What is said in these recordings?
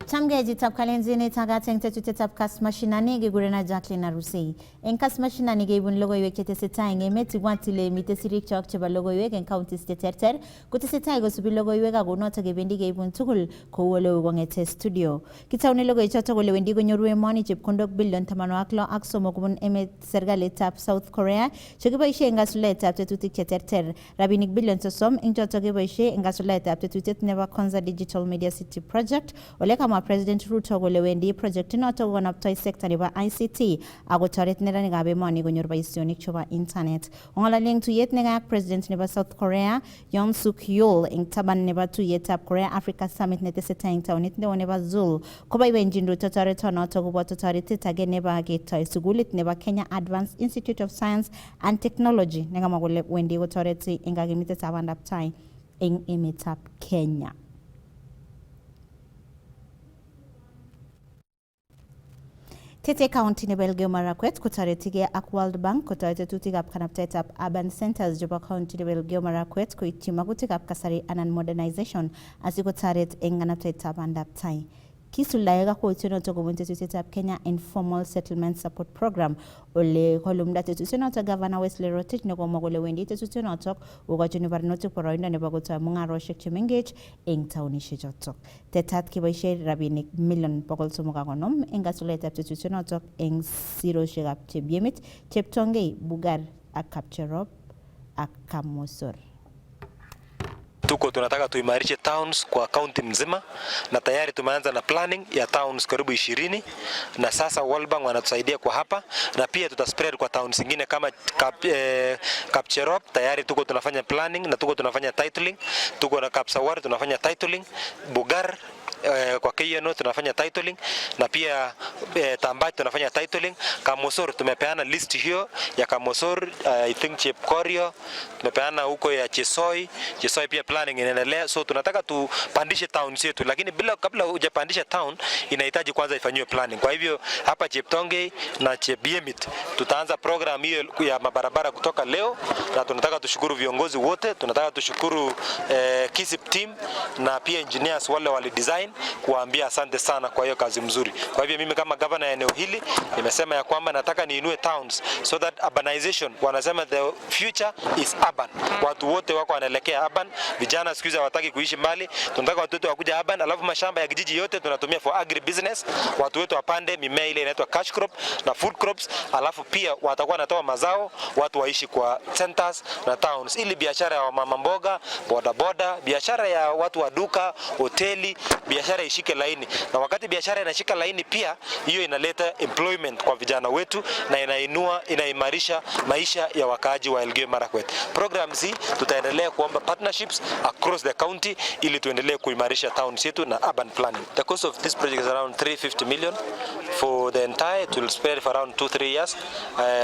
Tetutyetab kalenzini tagateng Tetutyetab Kass Mashinani gegurena Jacky na Arusei. En Kass Mashinani geibun logoiwek chetesetai eng emet ibwat ile mitei sirikchok chebo logoiwek eng counties cheterter kotesetai kosubi logoiwek ako notok kebendi geibun tugul kou oleu kong'ete studio. Kitaune logoiwechotok kole wendi konyoru emoni chepkondok bilion 63 kobun emet serikalitab South Korea chekiboisie eng kasuletab tetutik cheterter. Rabinik bilion 30 eng chotok keboisie eng kasuletab tetutiet nebo Konza Digital Media City Project ole kama President Ruto kole wendi project inotok konaptoi sekta nebo ICT ako toret neranikab emoni konyor boisionik chebo internet. Ong'alali eng tuyet nekaayak President nebo South Korea Yoon Suk Yeol eng taban nebo tuyetab Korea Africa Summit netesetai eng taonit neo nebo Seoul koboiboenjin Ruto toretonotok koboto toretet age nebo ketoi sukulit nebo Kenya Advanced Institute of Science and Technology nekamwa kole wendi kotoreti eng kakimitetab bandaptai eng emetab Kenya. Tete County nebo Elgeyo Marakwet kotoretige ak World Bank kotoret tetutikab kanabtaetab urban centers chebo County nebo Elgeyo Marakwet koityi magutikab kasari anan modernization asikotoret eng kanabtaetab bandaptai. Kisuldae kakwoutyonotok kobun tetutyetab Kenya Informal Settlement Support Program ole kolumda tetutyonotok Governor Wesley Rotich nekomwa kole wendi tetutyonotok kokochini barnotik boroindo nebo kotoi mung'arosiek chemengech eng taunisiechotok. Tetat keboisie rabinik million 350 eng kasuletab tetutyonotok eng sirosiekab Chebiemit, Cheptongei, Bugar ak Kapcherop ak Kamosor. Tuko tunataka tuimarishe towns kwa county mzima na tayari tumeanza na planning ya towns karibu 20 na sasa World Bank wanatusaidia kwa hapa na pia tutaspread kwa towns zingine kama Kapcherop tayari tuko tunafanya planning na tuko tunafanya titling, tuko na Kapsawar tunafanya titling, Bugar kwa KNO tunafanya titling na pia Tambach tunafanya titling. Kamosor tumepeana list hiyo ya Kamosor, I think Chepkorio tumepeana huko ya Chesoi pia planning inaendelea. So tunataka tupandishe town yetu, lakini kabla hujapandisha town inahitaji kwanza ifanywe planning. Kwa hivyo hapa Cheptongei na Chebiemit tutaanza program hiyo ya mabarabara kutoka leo, na tunataka tushukuru viongozi wote, tunataka tushukuru KISIP team na pia engineers wale wali design kuambia asante sana kwa hiyo kazi mzuri. Kwa hivyo mimi kama governor ya eneo hili nimesema ya kwamba nataka niinue towns so that urbanization, wanasema the future is urban. Watu wote wako wanaelekea urban, vijana siku hizi hawataki kuishi mbali, tunataka watu wote wakuja urban, alafu mashamba ya kijiji yote tunatumia for agri business, watu wetu wapande mimea ile inaitwa cash crop na food crops, alafu pia watakuwa wanatoa mazao, watu waishi kwa centers na towns, ili biashara ya mama mboga, boda boda, biashara ya watu wa duka, hoteli, biashara ishike laini. Na wakati biashara inashika laini pia hiyo inaleta employment kwa vijana wetu na inaimarisha maisha ya wakaaji wa Elgeyo Marakwet. Programs hii tutaendelea kuomba partnerships across the county ili tuendelee kuimarisha towns yetu na urban planning. The cost of this project is around 350 million for the entire. It will spread for around 2-3 years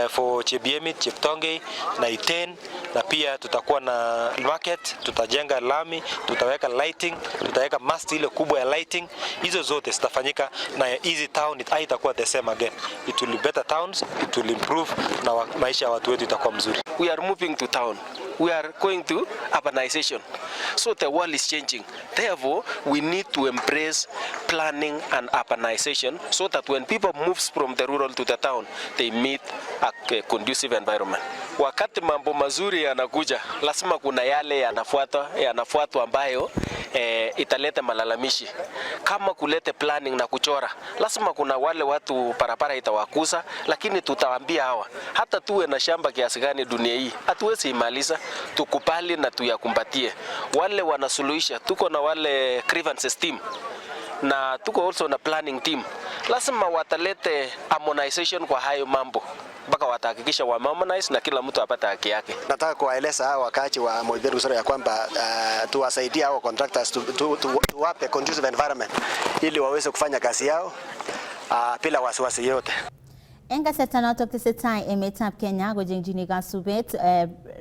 for Chebiemit, Cheptongei na Iten, na pia tutakuwa na market, tutajenga lami, tutaweka lighting, tutaweka mast ile kubwa ya lighting. Hizo zote zitafanyika na easy town itakuwa the same again. It will be better towns, it will improve na maisha ya watu wetu itakuwa mzuri. We are moving to town. We are going to urbanization. So the world is changing. Therefore, we need to embrace planning and urbanization so that when people move from the rural to the town, they meet a conducive environment. Wakati mambo mazuri yanakuja, lazima kuna yale yanafuatwa ambayo italeta malalamishi. Kama kulete planning na kuchora, lazima kuna wale watu barabara itawakusa, lakini tutawaambia hawa, hata tuwe na shamba kiasi gani dunia hii, hatuwezi imaliza, tukubali na tuyakumbatie. Wale wanasuluhisha, tuko na wale grievances team na tuko also na planning team. Lazima watalete harmonization kwa hayo mambo, mpaka watahakikisha wa harmonize na kila mtu apata haki yake. Nataka kuwaeleza hao wakaaji wa Moiberu Usoro ya kwamba tuwasaidie hao contractors tuwape conducive environment ili waweze kufanya kazi yao bila wasiwasi yote. En kasarta notok tesetai emetab Kenya kojeng'jini kasubet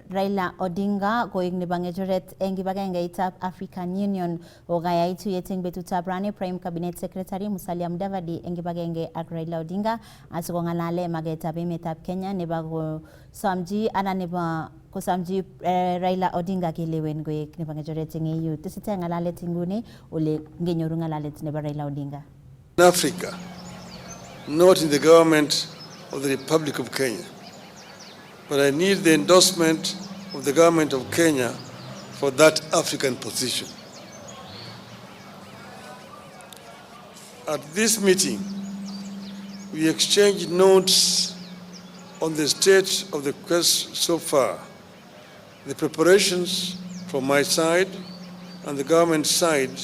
Raila Odinga koek nebo ng'echeret eng kibagengeitab African Union kokayai tuyet eng betutab rani Prime Cabinet Secretary Musalia Mudavadi eng kibagenge ak Raila Odinga asikong'alale magetab emetab Kenya nebo kosomji anan nebo kosomji Raila Odinga kelewen koek nebo ng'echeret eng EU. Tesetai ng'alalet nguni ole ngenyoru ng'alalet nebo Raila Odinga. In Africa, not in the government of the Republic of Kenya, but I need the endorsement of the government of Kenya for that African position. At this meeting, we exchanged notes on the state of the quest so far, the preparations from my side and the government side,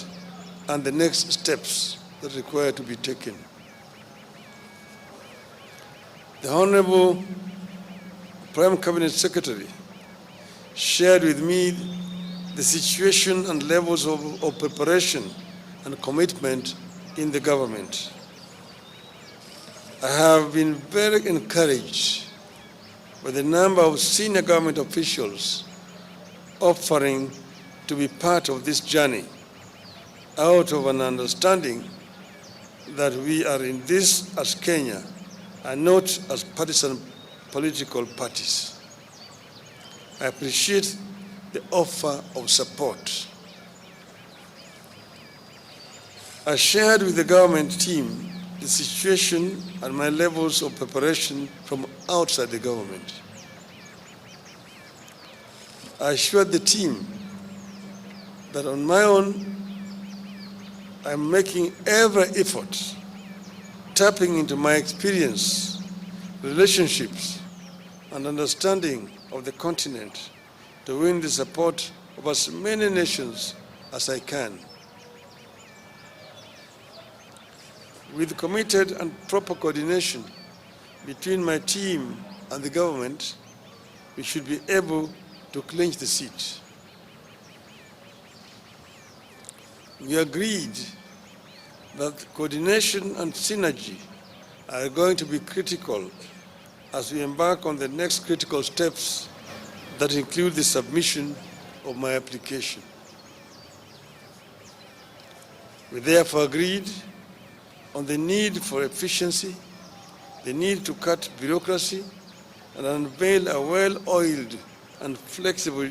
and the next steps that require to be taken. The Honorable Prime Cabinet Secretary shared with me the situation and levels of preparation and commitment in the government. I have been very encouraged by the number of senior government officials offering to be part of this journey out of an understanding that we are in this as Kenya and not as partisan political parties. I appreciate the offer of support. I shared with the government team the situation and my levels of preparation from outside the government. I assured the team that on my own, I'm making every effort, tapping into my experience, relationships, and understanding of the continent to win the support of as many nations as I can. With committed and proper coordination between my team and the government, we should be able to clinch the seat. We agreed that coordination and synergy are going to be critical as we embark on the next critical steps that include the submission of my application. We therefore agreed on the need for efficiency, the need to cut bureaucracy, and unveil a well-oiled and flexible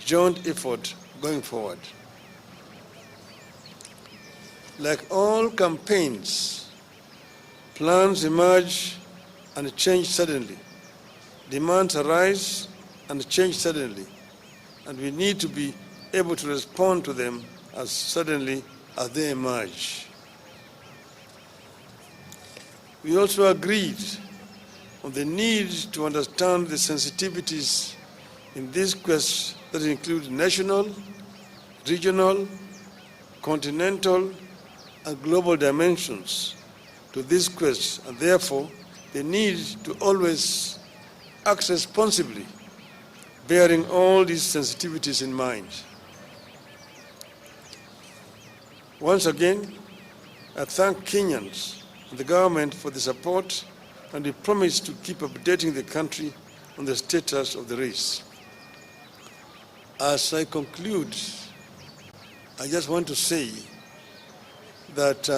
joint effort going forward. Like all campaigns, plans emerge and change suddenly. Demands arise and change suddenly, and we need to be able to respond to them as suddenly as they emerge. We also agreed on the need to understand the sensitivities in this quest that include national, regional, continental, and global dimensions to this quest, and therefore the need to always act responsibly, bearing all these sensitivities in mind. Once again, I thank Kenyans and the government for the support, and we promise to keep updating the country on the status of the race. As I conclude, I just want to say that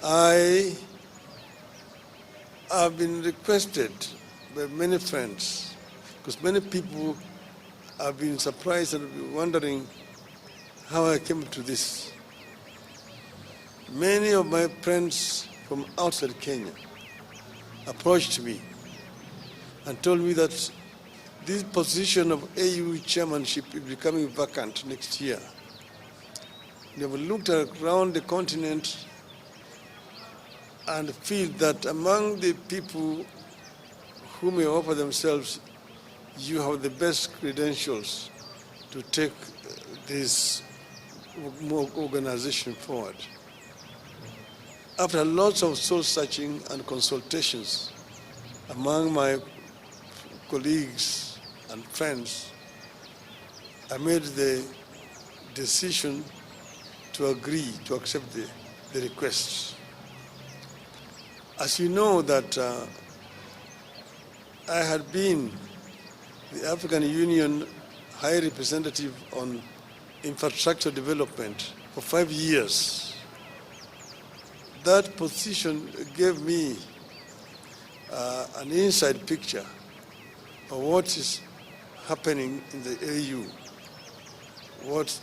I have been requested by many friends, because many people have been surprised and wondering how I came to this. Many of my friends from outside Kenya approached me and told me that this position of AU chairmanship is becoming vacant next year. They have looked around the continent and feel that among the people who may offer themselves, you have the best credentials to take this organization forward. After lots of soul-searching and consultations among my colleagues and friends, I made the decision to agree to accept the request. As you know that I had been the African Union High Representative on Infrastructure Development for 5 years. That position gave me an inside picture of what is happening in the AU, what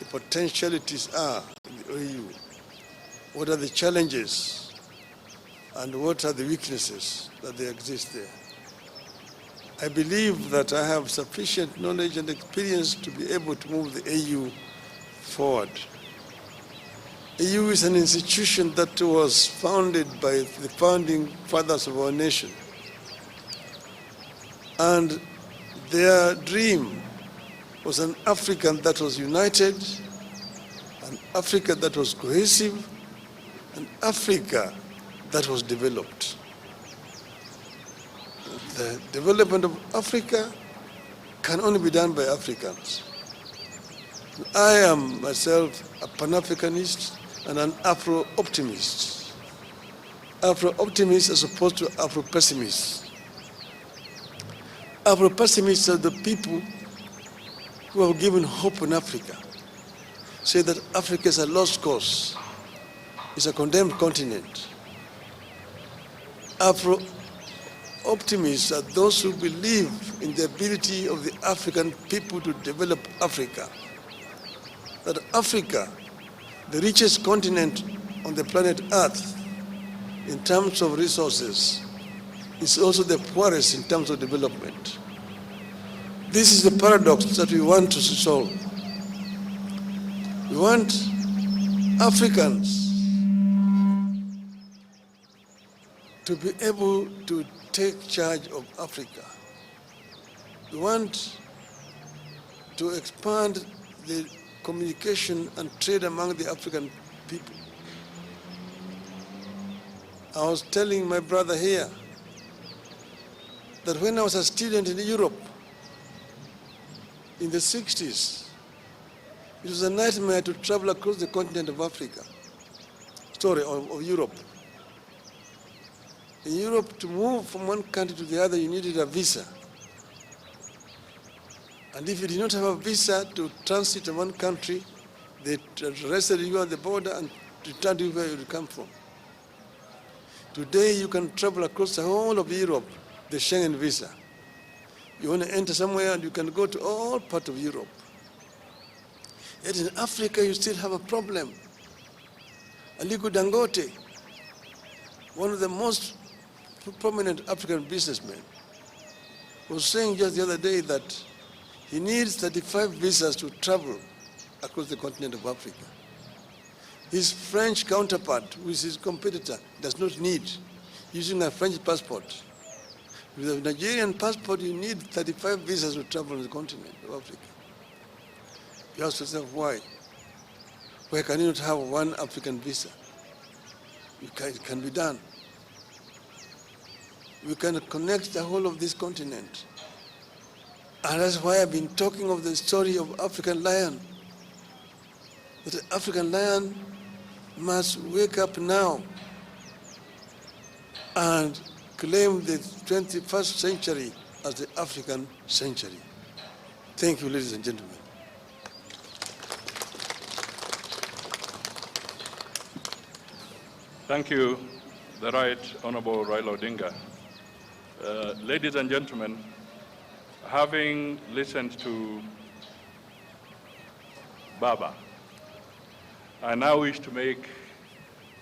the potentialities are in the AU, what are the challenges, and what are the weaknesses that they exist there. I believe that I have sufficient knowledge and experience to be able to move the AU forward. AU is an institution that was founded by the founding fathers of our nation. And their dream was an Africa that was united, an Africa that was cohesive, an Africa that was developed. The development of Africa can only be done by Africans. I am myself a Pan-Africanist and an Afro-optimist. Afro-optimists as opposed to Afro-pessimists. Afro-pessimists are the people who have given hope in Africa, say that Africa is a lost cause, it's a condemned continent. Afro-optimists are those who believe in the ability of the African people to develop Africa. That Africa, the richest continent on the planet Earth in terms of resources, is also the poorest in terms of development. This is the paradox that we want to solve. We want Africans to be able to take charge of Africa. We want to expand the communication and trade among the African people. I was telling my brother here that when I was a student in Europe in the 60s, it was a nightmare to travel across the continent of Africa, of Europe. In Europe, to move from one country to the other, you needed a visa. And if you did not have a visa to transit in one country, they arrested you at the border and returned you where you come from. Today, you can travel across the whole of Europe, the Schengen visa. You want to enter somewhere and you can go to all parts of Europe. Yet in Africa, you still have a problem. Aliko Dangote, one of the most prominent African businessmen, was saying just the other day that he needs 35 visas to travel across the continent of Africa. His French counterpart, who is his competitor, does not need, using a French passport. With a Nigerian passport, you need 35 visas to travel on the continent of Africa. You ask yourself, why? Why can you not have one African visa? It can be done. We can connect the whole of this continent. And that's why I've been talking of the story of African lion. That the African lion must wake up now and claim the 21st century as the African century. Thank you, ladies and gentlemen. Thank you, the Right Honorable Raila Odinga. Ladies and gentlemen, having listened to Baba, I now wish to make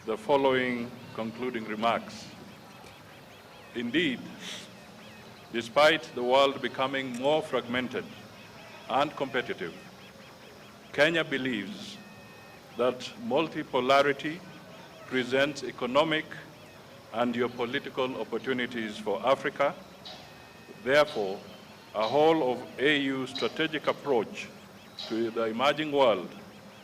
the following concluding remarks. Indeed, despite the world becoming more fragmented and competitive, Kenya believes that multipolarity presents economic and geopolitical opportunities for Africa. Therefore, a whole of AU strategic approach to the emerging world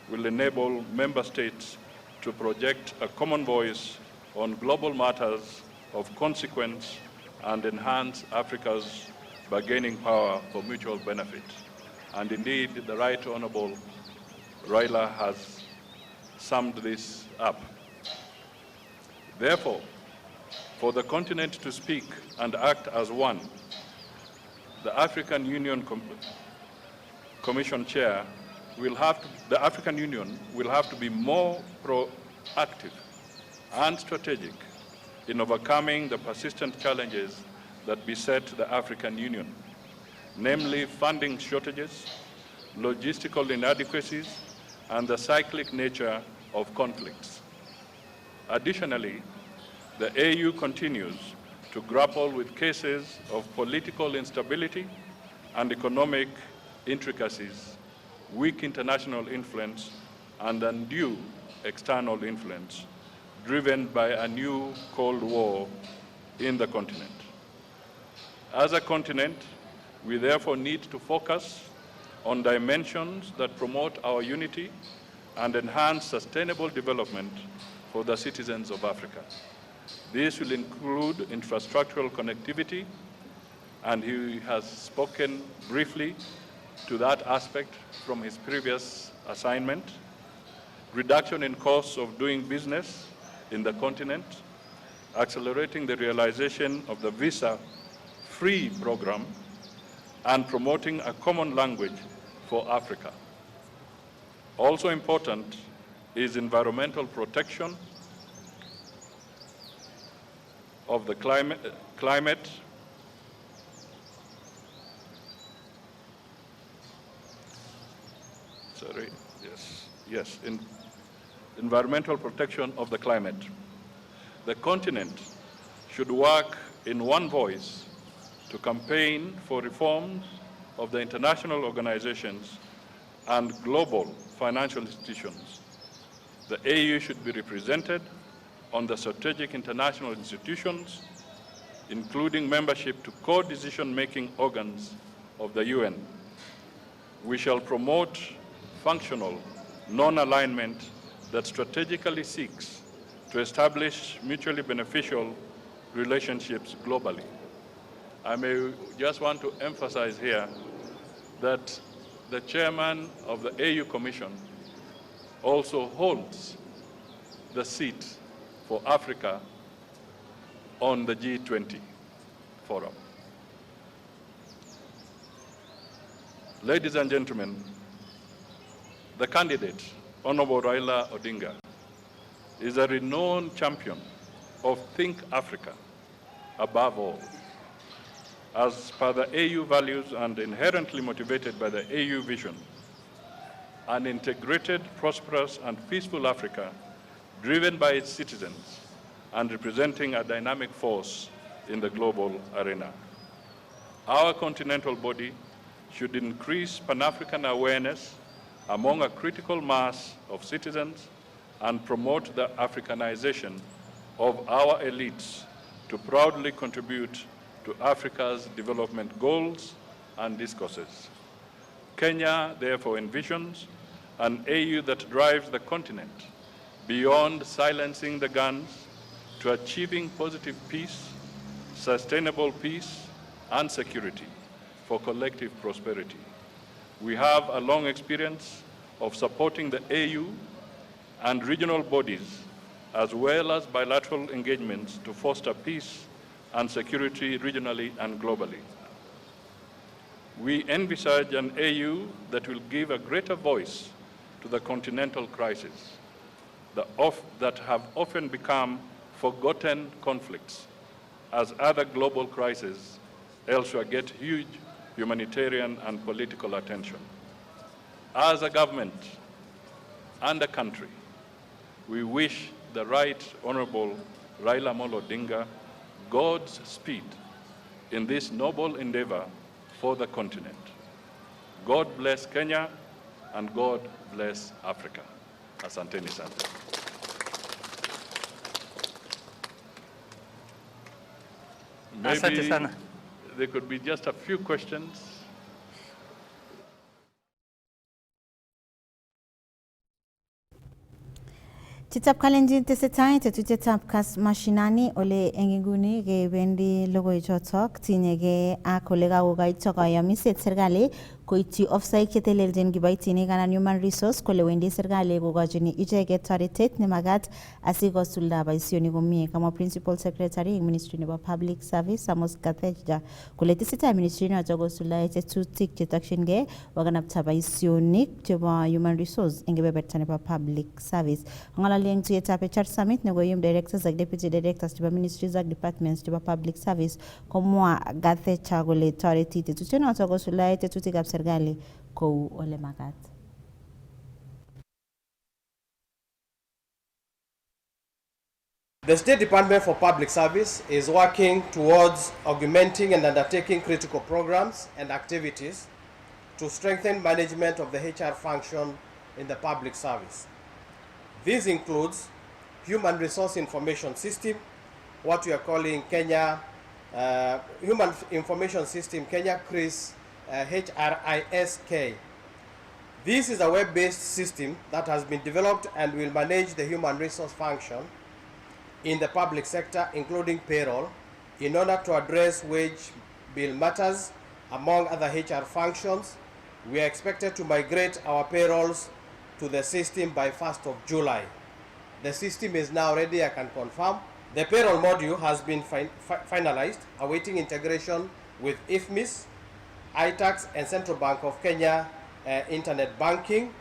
will enable member states to project a common voice on global matters of consequence and enhance Africa's bargaining power for mutual benefit. And indeed, the Right Honorable Raila has summed this up. Therefore, for the continent to speak and act as one, the African Union Commission Chair the African Union will have to be more proactive and strategic in overcoming the persistent challenges that beset the African Union, namely funding shortages, logistical inadequacies, and the cyclic nature of conflicts. Additionally, the AU continues to grapple with cases of political instability and economic intricacies, weak international influence, and undue external influence, driven by a new Cold War in the continent. As a continent, we therefore need to focus on dimensions that promote our unity and enhance sustainable development for the citizens of Africa. This will include infrastructural connectivity, and he has spoken briefly to that aspect from his previous assignment, reduction in costs of doing business in the continent, accelerating the realization of the visa-free program, and promoting a common language for Africa. Also important is environmental protection of the climate environmental protection of the climate. The continent should work in one voice to campaign for reforms of the international organizations and global financial institutions. The AU should be represented on the strategic international institutions, including membership to co-decision-making organs of the UN. We shall promote functional non-alignment that strategically seeks to establish mutually beneficial relationships globally. I may just want to emphasize here that the chairman of the AU Commission also holds the seat for Africa on the G20 forum. Ladies and gentlemen, the candidate, Honorable Raila Odinga, is a renowned champion of Think Africa above all. As per the AU values and inherently motivated by the AU vision, an integrated, prosperous, and peaceful Africa driven by its citizens and representing a dynamic force in the global arena. Our continental body should increase Pan-African awareness among a critical mass of citizens and promote the Africanization of our elites to proudly contribute to Africa's development goals and discourses. Kenya therefore envisions an AU that drives the continent beyond silencing the guns to achieving positive peace, sustainable peace, and security for collective prosperity. We have a long experience of supporting the AU and regional bodies, as well as bilateral engagements to foster peace and security regionally and globally. We envisage an AU that will give a greater voice to the continental crisis that have often become forgotten conflicts, as other global crises elsewhere get huge humanitarian and political attention. As a government and a country, we wish the Right Honorable Raila Amolo Odinga God's speed in this noble endeavor for the continent. God bless Kenya and God bless Africa. Asanteni sana. Asante sana. There could be just a few questions. Chitab kalenjin tesetai tetutyetab Kass Mashinani ole enginguni kebendi logoichotok tinyege ak ole kakokoito kayamiset serikali koityi ofisaek chetelelchin kiboitinik anan human resource kole wendi serikali kokochini icheket toretet nemagat asikosulda boisionik komie. Kamwa Principal Secretary ing Ministry nebo Public Service Amos Kathejja kole tesetai ministry noto kosuldae tetutik chetokyingei wakanapta boisionik chebo human resource ing kebeberta nebo public service. Ng'ololi eng tuyetab HR Summit nekoyum directors ak deputy directors chebo ministries ak departments chebo public service komwa Kathejja kole toreti tetutyonoto kosuldae tetutikab serikali kou ole magat. The State Department for Public Service is working towards augmenting and undertaking critical programs and activities to strengthen management of the HR function in the public service. This includes Human Resource Information System, what we are calling Kenya Human Information System, Kenya CRIS, HRISK. This is a web-based system that has been developed and will manage the human resource function in the public sector, including payroll, in order to address wage bill matters, among other HR functions. We are expected to migrate our payrolls to the system by 1st of July. The system is now ready, I can confirm. The payroll module has been finalized, awaiting integration with IFMIS, iTax, and Central Bank of Kenya internet banking.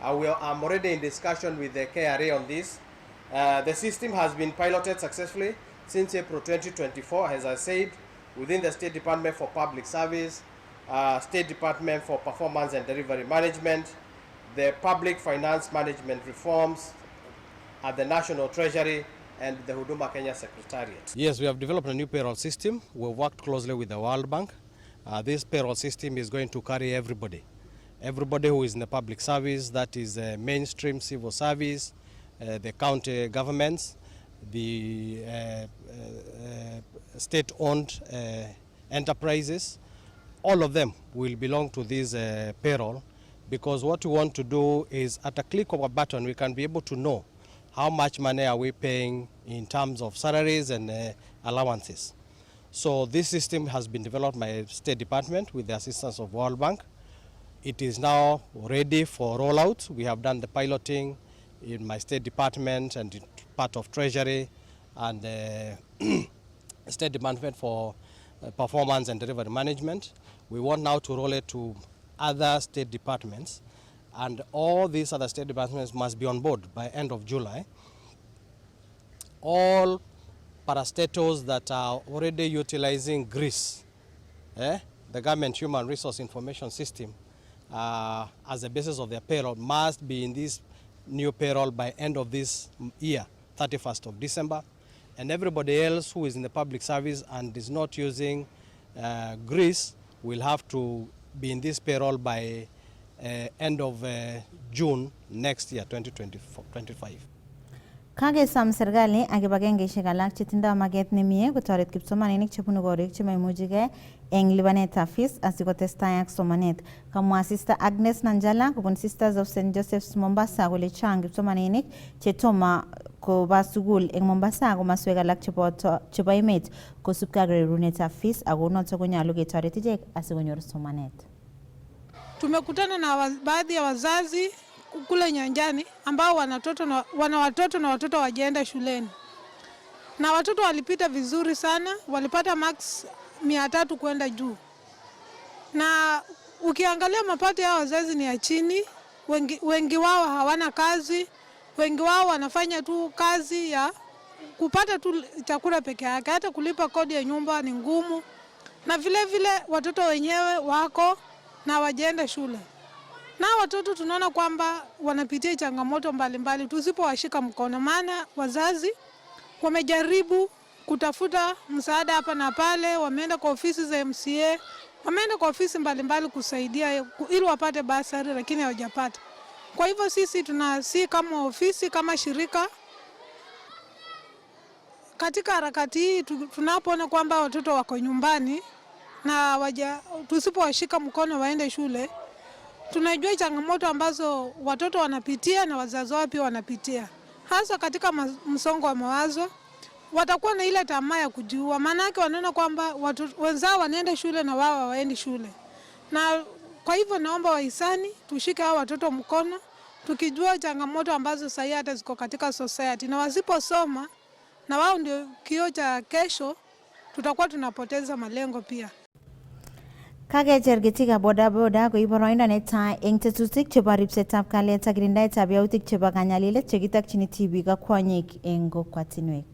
I'm already in discussion with the KRA on this. The system has been piloted successfully since April 2024, as I said, within the State Department for Public Service, State Department for Performance and Delivery Management, the Public Finance Management Reforms at the National Treasury, and the Huduma Kenya Secretariat. Yes, we have developed a new payroll system. We've worked closely with the World Bank. This payroll system is going to carry everybody who is in the public service, that is mainstream civil service, the county governments, the state-owned enterprises. All of them will belong to this payroll, because what we want to do is at a click of a button we can be able to know how much money are we paying in terms of salaries and allowances. So this system has been developed by State Department with the assistance of World Bank. It is now ready for rollout. We have done the piloting in my State Department and part of Treasury and State Department for Performance and Delivery Management. We want now to roll it to other state departments, and all these other state departments must be on board by end of July. All parastatals that are already utilizing GRIS, the Government Human Resource Information System, as the basis of their payroll, must be in this new payroll by end of this year, 31st of December. And everybody else who is in the public service and is not using GRIS will have to be in this payroll by end of June next year, 2025. Kagesam serikali ak kibagengeisiek alak chetindoi maget nemie kotoret kipsomaninik chebunu korik chemaimuchigei eng lipanetab fees asikotestai ak somanet. Kamwa Sister Agnes Nanjala kobun Sisters of St. Joseph's Mombasa kole chang kipsomaninik chetoma koba sukul eng Mombasa ak komaswek alak chebo emet kosubkei ak rerunetab fees ako noto konyolu ketoret ichek asikonyor somanet. Tumekutana na baadhi ya wazazi kule nyanjani ambao wana watoto na watoto wajaenda shuleni. Na watoto walipita vizuri sana, walipata max 300 kwenda juu. Na ukiangalia mapato ya wazazi ni ya chini, wengi wao hawana kazi, wengi wao wanafanya tu kazi ya kupata tu chakula peke yake, hata kulipa kodi ya nyumba ni ngumu. Na vile vile watoto wenyewe wako na wajaenda shule. Na watoto tunaona kwamba wanapitia changamoto mbalimbali tusipowashika mkono, maana wazazi wamejaribu kutafuta msaada hapa na pale, wameenda kwa ofisi za MCA, wameenda kwa ofisi mbalimbali kusaidia ili wapate basari, lakini hawajapata. Kwa hivyo sisi tunasi kama ofisi, kama shirika, katika harakati hii tunapoona kwamba watoto wako nyumbani na tusipowashika mkono waende shule, tunajua changamoto ambazo watoto wanapitia na wazazi wao pia wanapitia. Hasa katika msongo wa mawazo, watakuwa na ile tamaa ya kujiua, maana yake wanaona kwamba wenzao wanaenda shule na wao hawaendi shule. Na Kwa hivyo naomba wahisani tushike hao watoto mkono, tukijua changamoto ambazo sasa hata ziko katika society, na wasiposoma na wao ndio kioo cha kesho, tutakuwa tunapoteza malengo pia. Kakecher ketik bodaboda ko iboroindo netai eng tetutik chebo ripsetab kalyet ak kirindaetab yautik chebo kanyalilet chekitokchini tibik ak kwonyik eng kokwatinwek.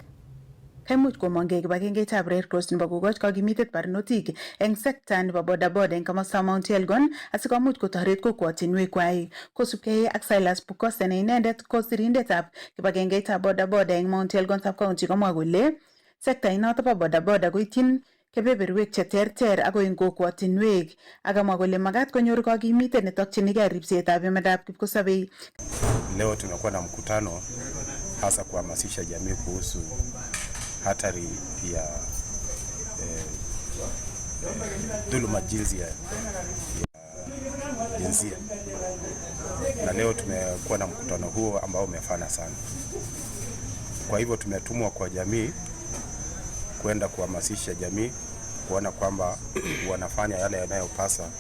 Kaimuch komongei kibagengeitab Red Cross nebo kokoch kakimitet barnotik eng sekta nebo bodaboda eng komostab Mount Elgon asikomuch kotoret kokwatinwek kwai. Kosubkei ak Silas Bukose ne inendet ko sirindetab kibagengeitab bodaboda eng Mount Elgon sub-county komwa kole sekta inoto bo bodaboda koityin kebeberwek cheterter ako eng kokwatinwek, akamwa kole magat konyor kakimitet netokchinigei ripsetab emetab kipkosabei. Leo tumekuwa na mkutano hasa kuhamasisha jamii kuhusu hatari ya dhuluma jinsia jinsia, na leo tumekuwa na mkutano huo ambao umefana sana. Kwa hivyo tumetumwa kwa jamii kwenda kuhamasisha jamii kuona kwamba wanafanya yale yanayopasa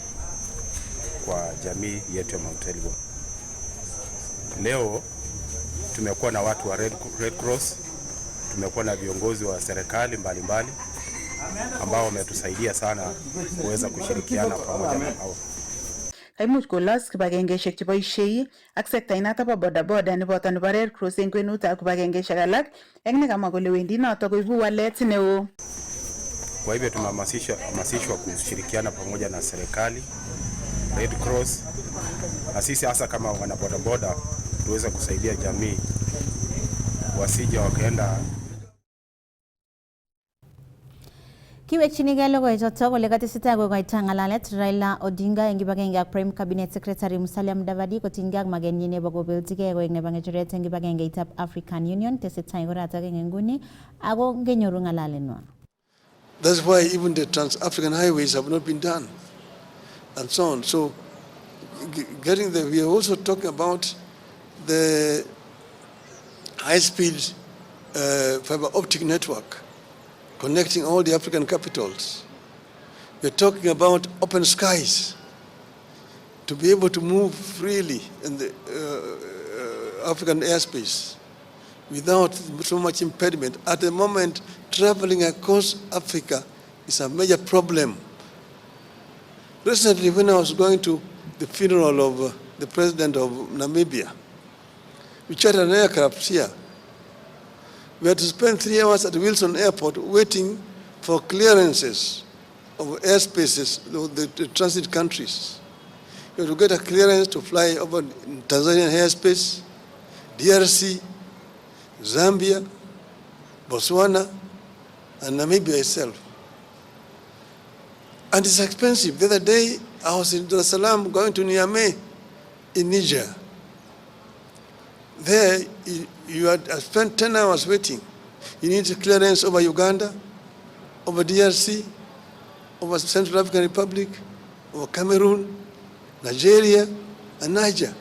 kwa jamii yetu ya Mount Elgon. Leo tumekuwa na watu wa Red Cross, tumekuwa na viongozi wa serikali mbalimbali ambao wametusaidia sana kuweza kushirikiana pamoja na hao. Kaimuch kolos kibagengeishek cheboishei ak sekta inoto bo bodaboda neboto nebo Red Cross eng kwenutab kibagengeishek alak eng nekamwa kole wendi noto koibu walet neo. Kwa hivyo tumehamasishwa kushirikiana pamoja na serikali, Red Cross, na sisi hasa kama wana bodaboda tuweze kusaidia jamii wasije wakaenda. Kiwekchinigei logoichoto kole katesetai kokoito ng'alalet Raila Odinga eng kibagenge ak Prime Cabinet Secretary Musalia Mudavadi kotinygei ak magenyi nebo kobeljigei koek nebo ng'echeret eng kibagengeitab African Union tesetai koratak eng nguni ako ngenyoru ng'alalenwa. That's why even the trans-African highways have not been done, and so on. So, getting there, we are also talking about the high-speed fiber optic network connecting all the African capitals. We're talking about open skies to be able to move freely in the African airspace without so much impediment. At the moment, traveling across Africa is a major problem. Recently, when I was going to the funeral of the president of Namibia, we chartered an aircraft here. We had to spend 3 hours at Wilson Airport waiting for clearances of airspaces, the transit countries. You have to get a clearance to fly over Tanzanian airspace, DRC, Zambia, Botswana, and Namibia itself. And it's expensive. The other day, I was in Dar es Salaam going to Niamey in Niger. There, you had spent 10 hours waiting. You need a clearance over Uganda, over DRC, over Central African Republic, over Cameroon, Nigeria, and Niger.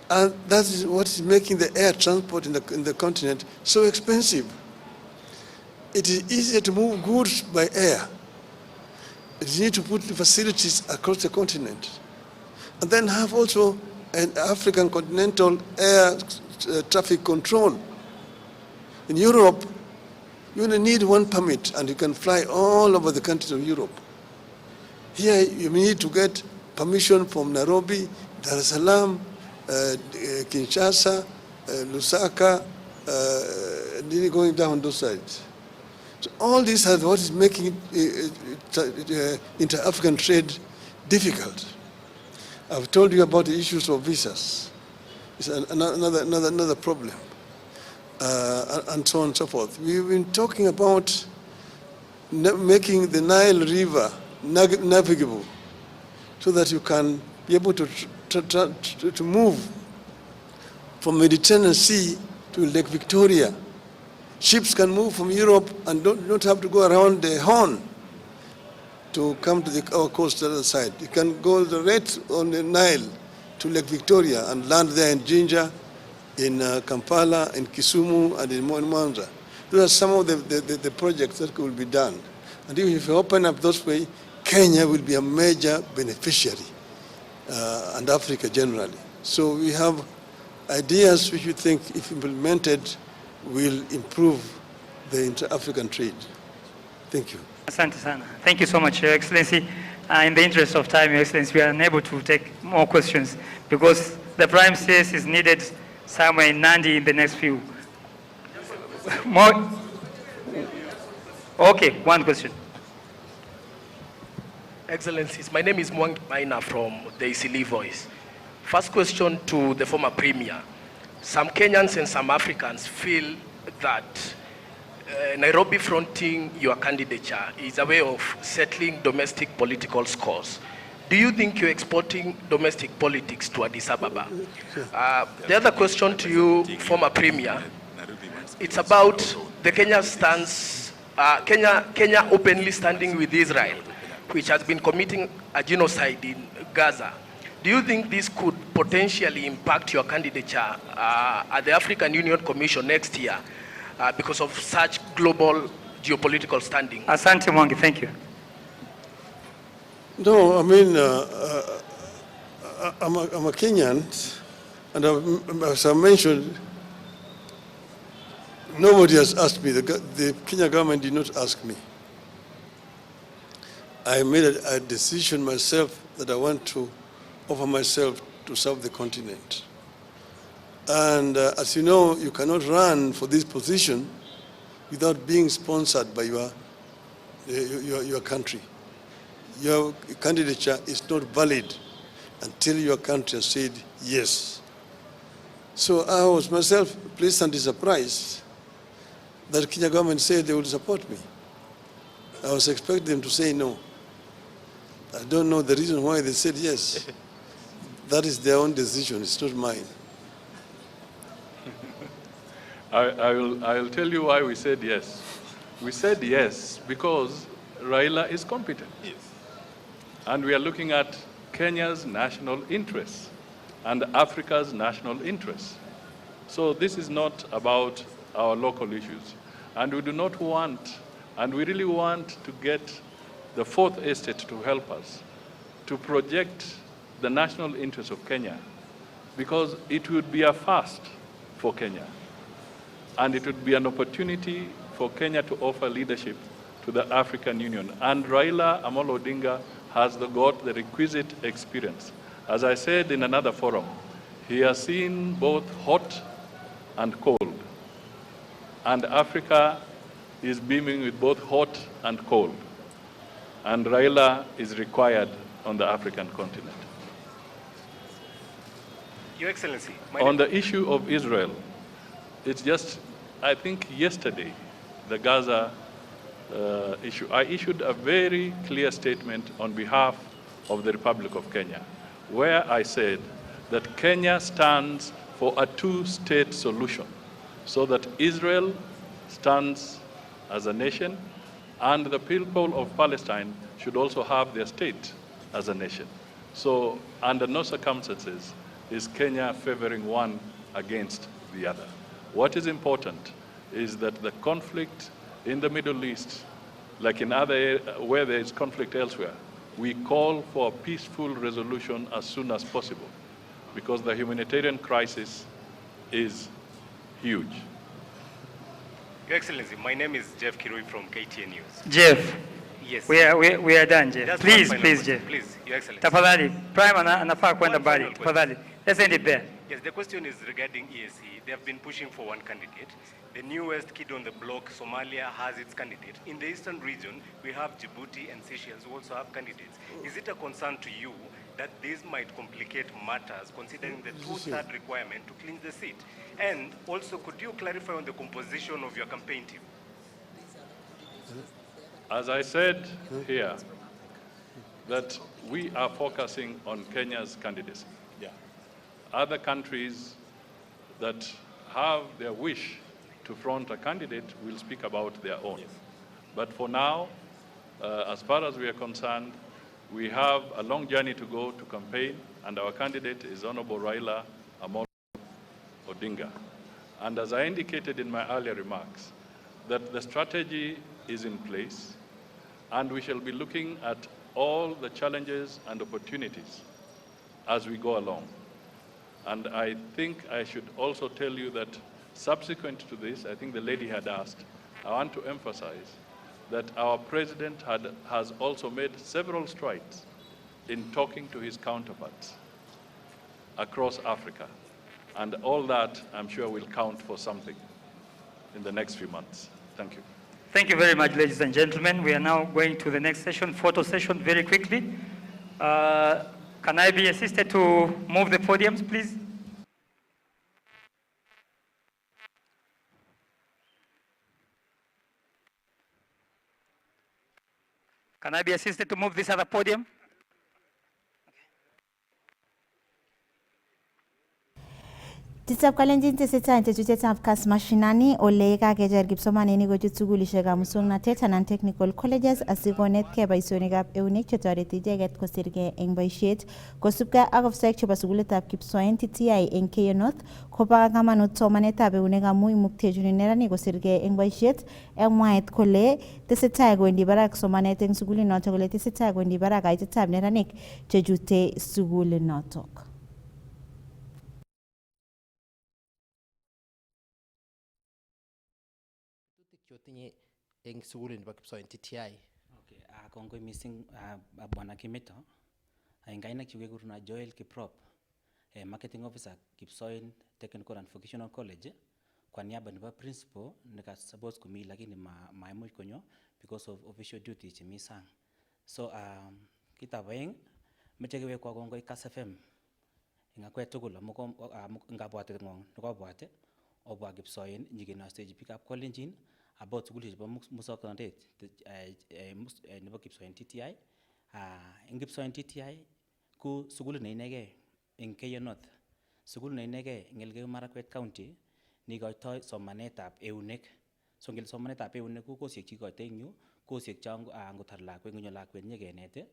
And that is what is making the air transport in the continent so expensive. It is easier to move goods by air. You need to put the facilities across the continent. And then have also an African continental air traffic control. In Europe, you only need one permit and you can fly all over the countries of Europe. Here, you need to get permission from Nairobi, Dar es Salaam, Kinshasa, Lusaka, going down those sides. So all these are what is making inter-African trade difficult. I've told you about the issues of visas. It's another problem, and so on and so forth. We've been talking about making the Nile River navigable so that you can be able to move from Mediterranean Sea to Lake Victoria. Ships can move from Europe and don't have to go around the Horn to come to our coastal side. You can go right on the Nile to Lake Victoria and land there in Jinja, in Kampala, in Kisumu, and in Mwanza. Those are some of the projects that could be done. And if you open up those way, Kenya will be a major beneficiary and Africa generally. So we have ideas which we think, if implemented, will improve the inter-African trade. Thank you. Asante sana. Thank you so much, Your Excellency. In the interest of time, Your Excellency, we are unable to take more questions because the Prime CS is needed somewhere in Nandi in the next few. More? Okay, one question. Excellencies, my name is Mwangi Maina from the Isili Voice. First question to the former Premier. Some Kenyans and some Africans feel that Nairobi fronting your candidature is a way of settling domestic political scores. Do you think you're exporting domestic politics to Addis Ababa? The other question to you, former Premier, it's about the Kenya stance, Kenya openly standing with Israel, which has been committing a genocide in Gaza. Do you think this could potentially impact your candidature at the African Union Commission next year because of such global geopolitical standing? Asante Mwangi, thank you. No, I mean, I'm a Kenyan, and as I mentioned, nobody has asked me. The Kenya government did not ask me. I made a decision myself that I want to offer myself to serve the continent. And as you know, you cannot run for this position without being sponsored by your country. Your candidature is not valid until your country has said yes. So I was myself pleasantly surprised that the Kenya government said they would support me. I was expecting them to say no. I don't know the reason why they said yes. That is their own decision, it's not mine. I will tell you why we said yes. We said yes because Raila is competent. Yes. And we are looking at Kenya's national interests and Africa's national interests. So this is not about our local issues. And we do not want, and we really want to get the Fourth Estate to help us to project the national interests of Kenya, because it would be a first for Kenya. And it would be an opportunity for Kenya to offer leadership to the African Union. And Raila Amolo Odinga has got the requisite experience. As I said in another forum, he has seen both hot and cold. And Africa is beaming with both hot and cold. And Raila is required on the African continent. Your Excellency. On the issue of Israel, it's just, I think yesterday, the Gaza issue, I issued a very clear statement on behalf of the Republic of Kenya, where I said that Kenya stands for a two-state solution, so that Israel stands as a nation, and the people of Palestine should also have their state as a nation. So under no circumstances is Kenya favoring one against the other. What is important is that the conflict in the Middle East, like in other where there is conflict elsewhere, we call for a peaceful resolution as soon as possible, because the humanitarian crisis is huge. Your Excellency, my name is Jeff Kirui from KTN News. Jeff. Yes. We are done, Jeff. Just Please, one final please, question. Jeff. Please, Your Excellency. Tafadhali, Prime anafaa kwenda mbali. Tafadhali. Let's end it there. Yes, the question is regarding EAC. They have been pushing for one candidate. The newest kid on the block, Somalia, has its candidate. In the eastern region, we have Djibouti and Seychelles who also have candidates. Is it a concern to you that this might complicate matters, considering the two-third requirement to clinch the seat? And also, could you clarify on the composition of your campaign team? As I said here, that we are focusing on Kenya's candidacy. Yeah. Other countries that have their wish to front a candidate will speak about their own. Yes. But for now, as far as we are concerned, we have a long journey to go to campaign, and our candidate is Honorable Raila Amolo Odinga. And as I indicated in my earlier remarks, that the strategy is in place, And we shall be looking at all the challenges and opportunities as we go along. And I think I should also tell you that subsequent to this, I think the lady had asked, I want to emphasize that our president has also made several strides in talking to his counterparts across Africa. And all that, I'm sure, will count for something in the next few months. Thank you. Thank you very much, ladies and gentlemen. We are now going to the next session, photo session, very quickly. Can I be assisted to move the podiums, please? Can I be assisted to move this other podium? Tisab kalenjin tesetai tetutyetab Kass Mashinani ole kakecher kipsomaninik kochut sukulishekab muswoknotet anan technical colleges asikonetkei boisionikab eunek chetoreti icheket kosirgei eng boisiet kosubkei ak ofisaek chebo sukulitab kipsoen TTI eng Keyo North kobo kamanut somanetab eunek amu imuktechini neranik kosirgei eng boisiet eng mwaet kole tesetai kowendi barak somanet eng sukulinotok kole tesetai kowendi barak kaitetab neranik chechute sukulinotok. Chotinye eng sukulit nebo kipsoen TTI. Okay, kongoi missing bwana Kimeto. Eng kainak chu kekuruna Joel Kiprop, marketing officer Kipsoen Technical and Vocational College. Kwa niaba nebo principal nika suppose kumi lakini maimuch konyo because of official duties chemi sang. So kita baeng meche kewekwa kongoi Kass FM. Ingakwet tugul amu ngabwate ngong nekabwate obwa Kipsoen nyikenoisechi biikab Kolenjin about sukulit chebo muswoknotet nebo Kipsoen TTI. Eng Kipsoen TTI ku sukulit ne inegei eng Keyo North, sukulit ne inegei eng Elgeyo Marakwet County neikoitoi somanetab eunek. So ngel somanetab eunek ku kosiek cheikoitoi eng yu, kosiek cho ngotar lakwet ngonyo lakwet nyekenet,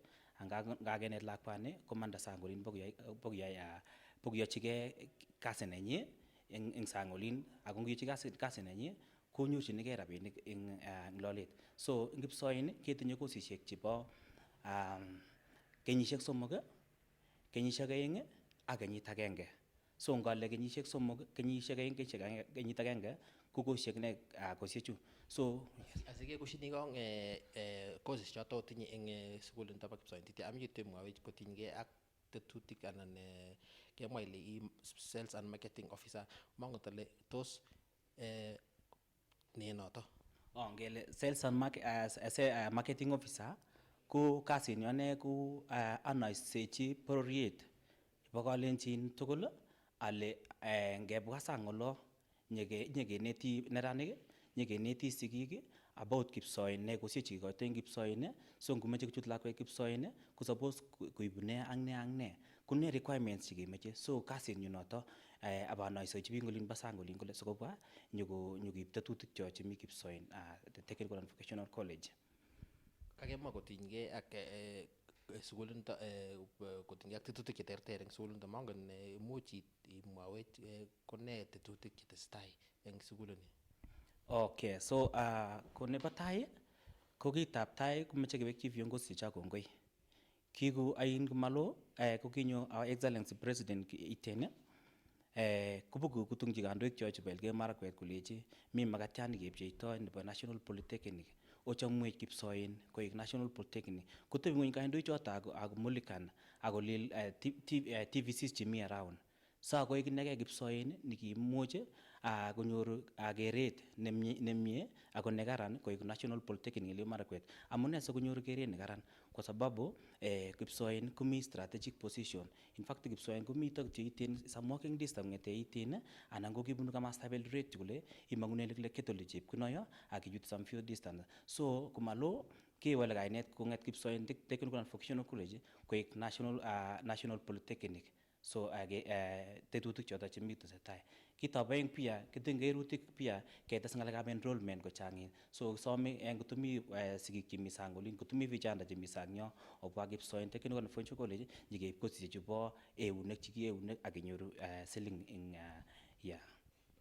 ngakenet lakwani komanda sang olin bokoyochigei kasi nenyi eng sang olin, ako ngiyochi kasi nenyi konyorchinigei rabinik eng lolet. So eng Kipsoen ketinye kosisiek chebo kenyisiek 3, kenyisiek 2 ak kenyit agenge. So ngale kenyisiek 3, kenyisiek 2, kenyit agenge ko kosisiek ne kosiechu. So asike kushini kong courses choto otinye eng sukulit nebo Kipsoen TTI ami temwawech kotinygei ak tetutik anan kemwa ile i sales and marketing officer mangot ale tos ne noto. Ngele sales and marketing officer ko kasinyu ane ku anaisechi bororiet nebo Kalenjin tugul ale ngebwa sang olo nyekeneti neranik, nyekeneti sigik about Kipsoen ne kosiek cheikoitoi eng Kipsoen. So ngomeche kuchut lakwet Kipsoen ko suppose koibu ne ak ne ak ne. Kune requirements chekemeche. So kasinyu noto abanoisechi biik olin bo sang olin kole sikobwa nyokoib tetutik cho chemi Kipsoen Technical and Vocational College. Kakemwa kotinygei ak sukulinto kotinygei ak tetutik cheterter eng sukulinto, mongen imuch imwawech kone tetutik chetesetai eng sukulini. Okay, so ko nebo tai ko kitab tai komeche kewekchi viongozi cha kongoi. Kiku ain kumalo ko kinyo our excellency president iten kubuku kutungchi kandoik cho chebo Elgeyo Marakwet kolechi mi makatiat nekepcheitoi nebo National Polytechnic ochomwech Kipsoen koek National Polytechnic. Kotebi ngweny kandoik choto akomulikan akolil TVCs chemi around. Sa koek inegei Kipsoen nikimuch konyoru keret nemie ako nekaran koek National Polytechnic Elgeyo Marakwet. Amune sikonyoru keret nekaran kwa sababu Kipsoen komi strategic position. In fact Kipsoen komito cheiten some walking distance ngete iten anan ko kibunu kamastab Eldoret kole imangune lekle ketole chepkunoyo ak ichut some few distance. So komalo kewale kainet konget Kipsoen Technical and Vocational College koek National Polytechnic. So tetutik choto chemi tesetai. Kitabaeng pia ketengerutik pia ketes ngalekab enrollment kochangin. So some ngotumi sigik chemi sang olin, ngotumi vijana chemi sang yo obwa Kipsoen Technical and Vocational College nyikeib kosisiek chebo eunek chiki eunek ak inyoru siling eng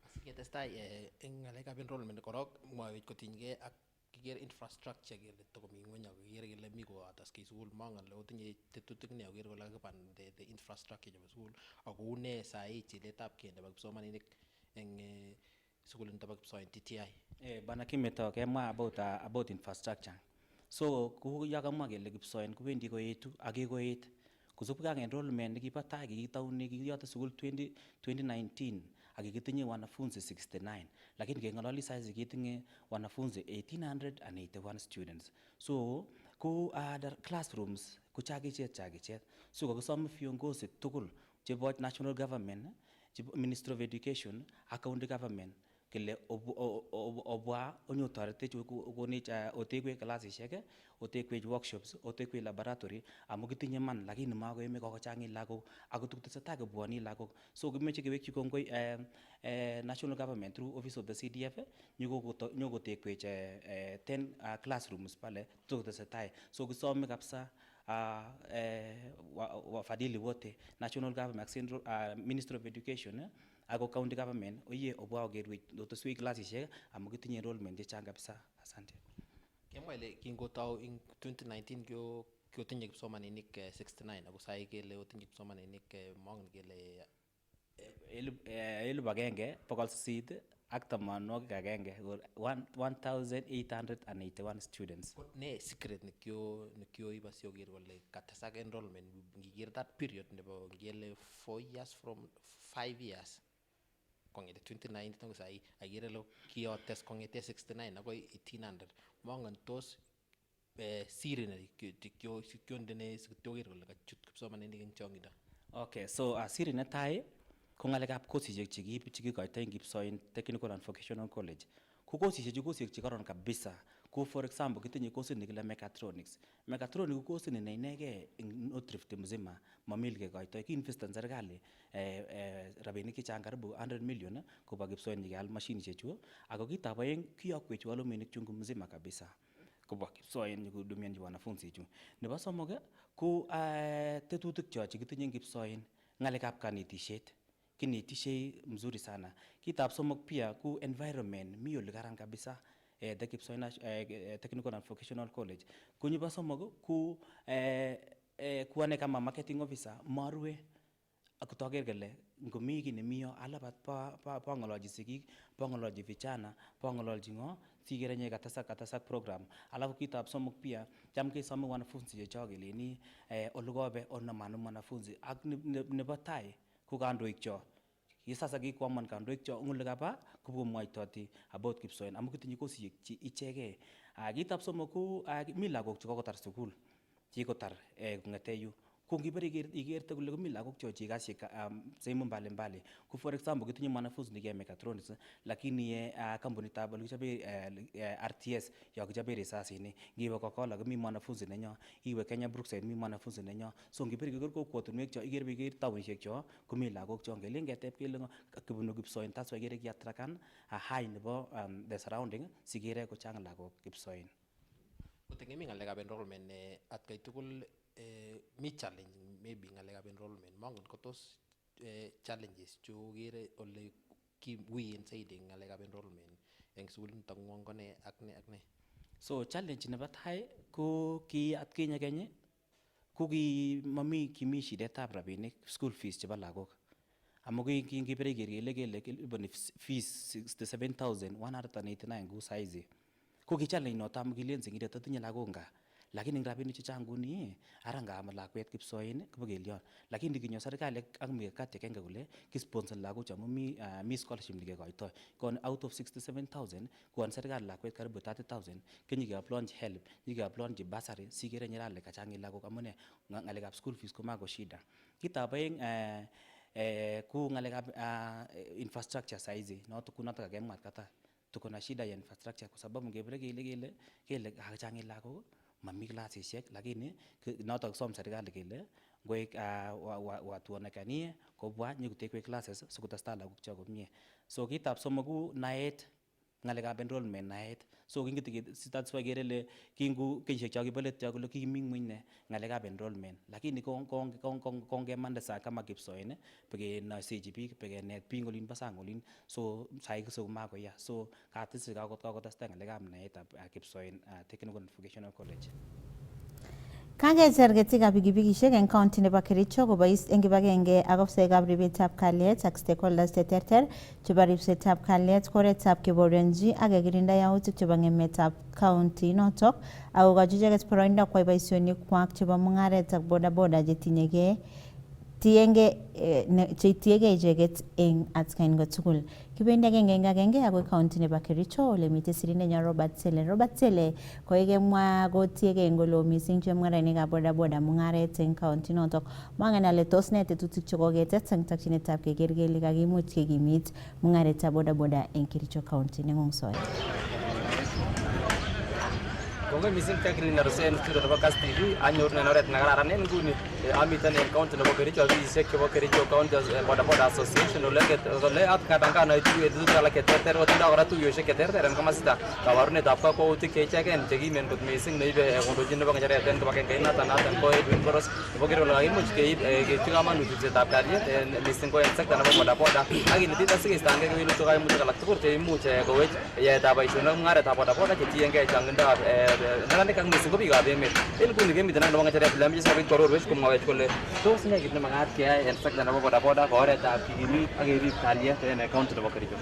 Asiketestai eng ngalekab enrollment korok mwawech kotinygei ak kikere infrastructure kele tokomi ngweny ak kikere kele mi koatas sukul mangen le otinye tetutik ne okere kole kakiban the infrastructure chebo sukul ako une sahi chiletabgei nebo kipsomaninik eng sukul nebo Tetutyetab. Bana kimeto kemwa about infrastructure. So kou ya kamwa kele kipsoen kobendi koetu ak kikoet kosubkei ak enrollment nekibo tai kikitaune kikiyote sukul 2019 ak kikitinye wanafunzi 69 lakini kengalali saizi kitinye wanafunzi 1881 students. So ko classrooms ko chakichet. So kakisom viongozi tugul chebo national government, chebo Ministry of Education ak county government kele obwa onyotoretech okonech otekwech klasishek, otekwech workshops, otekwech laboratory amu kitinye man lakini makoyome kokochangit lagok ako tuktesetai kobwoni lagok. So kimeche kewekchi kongoi national government through office of the CDF nyokotekwech 10 classrooms pale tuktesetai. So kisome kabisa wafadhili wote national government, central Ministry of Education ako county government oye obwa okerwech oteswech klasishek amu kitinye enrollment chechang kabisa. Asante. Kemwa ile kingotau ing 2019 kyotinye kipsomaninik 69 ako sai kele otinye kipsomaninik mongen kele 1881 students. Ne secret nekioiba si oker kole katesak enrollment ngiker that period nebo ngele 4 years from 5 years kongete 2019 tangu sai akere lo kiotes kongete 69 akoi 1800 mongen tos siri nekiondene sikitoker kole kachut kipsomaninik eng chongindo. Okay, so siri netai ko ngalekab kosishek chekikoitoi eng Kipsoen Technical and Vocational College. Ko kosishek chu kosishek chekoron kabisa. Ko for example kitinye kosit nekile mechatronics. Mechatronics ko kosit ne inegei eng North Rift mzima mamil kekoitoi kiinvesten serikali rabinik chechang karibu 100 million koba Kipsoen nyikeal mashinishek chu ako kitab aeng kiyokwech walimuinik chungu mzima kabisa kobwa Kipsoen nyikohudumianchi wanafunzi chu. Nebo somok ko tetutik cho chekitinye eng Kipsoen ngalekab kanetishet kinetishei mzuri sana. Kitab somok pia ku environment mi ole karan kabisa the Kipsoen Technical and Vocational College. Ku nebo somok ku ane kama marketing officer marue akotoker kele ngomi kiy nemiyo alabat pangololchi sikik, pangololchi vijana, pangololchi ngo sikere nye katasak program. Alafu kitab somok pia cham kesome wanafunzi chechok keleni olekobe onamanu mwanafunzi ak nebo tai ko kandoik cho sasa kikwaman kandoik cho ngole kaba kubomwaitoti about Kipsoen amu kitinye kosishek ichegei. Kitab somok ko mi lagok chekokotar sukul chikotar kongete yu ko ngibere ikerte kole komi lagok cho chekashek sehemu mbalimbali. Ku for example kitinye mwanafunzi nekiyae mechatronics lakini kampunitab olekichobe RTS yokichobe risasinik. Ngiwe Kokola komi mwanafunzi nenyo, iwe Kenya Brookside mi mwanafunzi nenyo. So ngibere iker kokwotunwek cho iker taonishek cho komi lagok cho ngelen keteb kele kibunu Kipsoen that's why ikere kiatrakan high nebo the surrounding sikere kochang lagok Kipsoen. Kotengemi ngalekab enrollment atkai tugul mi challenge maybe ngalekab enrollment mongen kotos challenges chu kere ole kiwien saidi ngalekab enrollment eng sukulit ngwong kone ak ne. So challenge nebo tai ko ki atkinye kenye ko kimi shidetab rabinik school fees chebo lagok. Amu kingibere kele liboni fees 67,189 ku saizi. Ko ki challenge noto amu kilen singidet atinye lagok nga lakini eng rabinik chechang nguni ara ngam lakwet Kipsoen kobokelion lakini kinyo serikali ak mikakati agenge kole kisponsor lagok chamu mi scholarship nekekoitoi kon out of 67,000 kon serikali lakwet karibu 30,000 kenyikeaplonchi help nyikeaplonchi bursary sikere nyirale kachang lagok amune ngalekab school fees komako shida. Kitab aeng ku ngalekab infrastructure saizi noto kunoto kakemwa kata tuko na shida ya infrastructure kwa sababu ngebere kele kachang lagok mami klasishek lakini notok som serikali kele ngoik watuonekanie kobwa nyikotekwech classes sikotestai lagok cho komie. So kitab somok ku naet ngalekab enrollment naet So that's why gerele kingu kenyisiek cho kibolet yo kole kimi ngweny ne ngalekab enrollment, lakini kongemande saa kama kipsoen pekenoisechi biik pekenet biik olin bo sang olin, so sai makoya, so katisi kakotestai ngalekab naetab kipsoen Technical and Vocational College. Kakecher ketikab pikipikishek eng county nebo Kericho kobois eng kibagenge ak ofsaekab ribetab kalyet ak stakeholders cheterter chebo ribsetab kalyet, koretab keborionji ak kekirinda yautik chebo ngemetab county notok ak kokochi icheket boroindo kwai boisionikwak chebo mungaret ak bodaboda cheitiegei icheket eng atkain tugul. Kibendi agenge akoi county nebo Kericho ole mitei sirindenyo Robert Sele koikemwa kotiegei eng ole mising chemung'arainikab bodaboda mungaret eng county notok. Mangen ale tos ne tetutik chekoketet eng takchinetab keker kele kakimuch kekimit mungaretab bodaboda eng Kericho county neng'ung soe. Kongoi mising Jacky na Arusei studio nebo Kass TV anyor na oret na kararan en nguni amiten en county nebo Kericho ofisishek chebo Kericho County Bodaboda Association ole at katangana tuiyet alak cheterter otindoi kora tuiyoshek cheterter en komosita kabarunetab kakwautik cheicheken chekimen kot mising neibe kondochin nebo ngecheret en kibagenge noton ko Edwin Boros nebo kero ole kakimuch keib keibchi kamanut ribsetab kalyet mising ko en sekta nebo bodaboda ak kinetit asikeistoenge kewelutik kaimutik alak tugul cheimuch kowech yaetab boisionik mungaretab bodaboda chetiengei changindab neranik ak mising ko biikab emet. En nguni kemiten ak nebo ngecheret lemeche sikobit kororwech komwawech kole tos ne kit nemakat keyai en sekta nebo bodaboda ko oretab kikimit ak kerib kalyet en county nebo Kericho.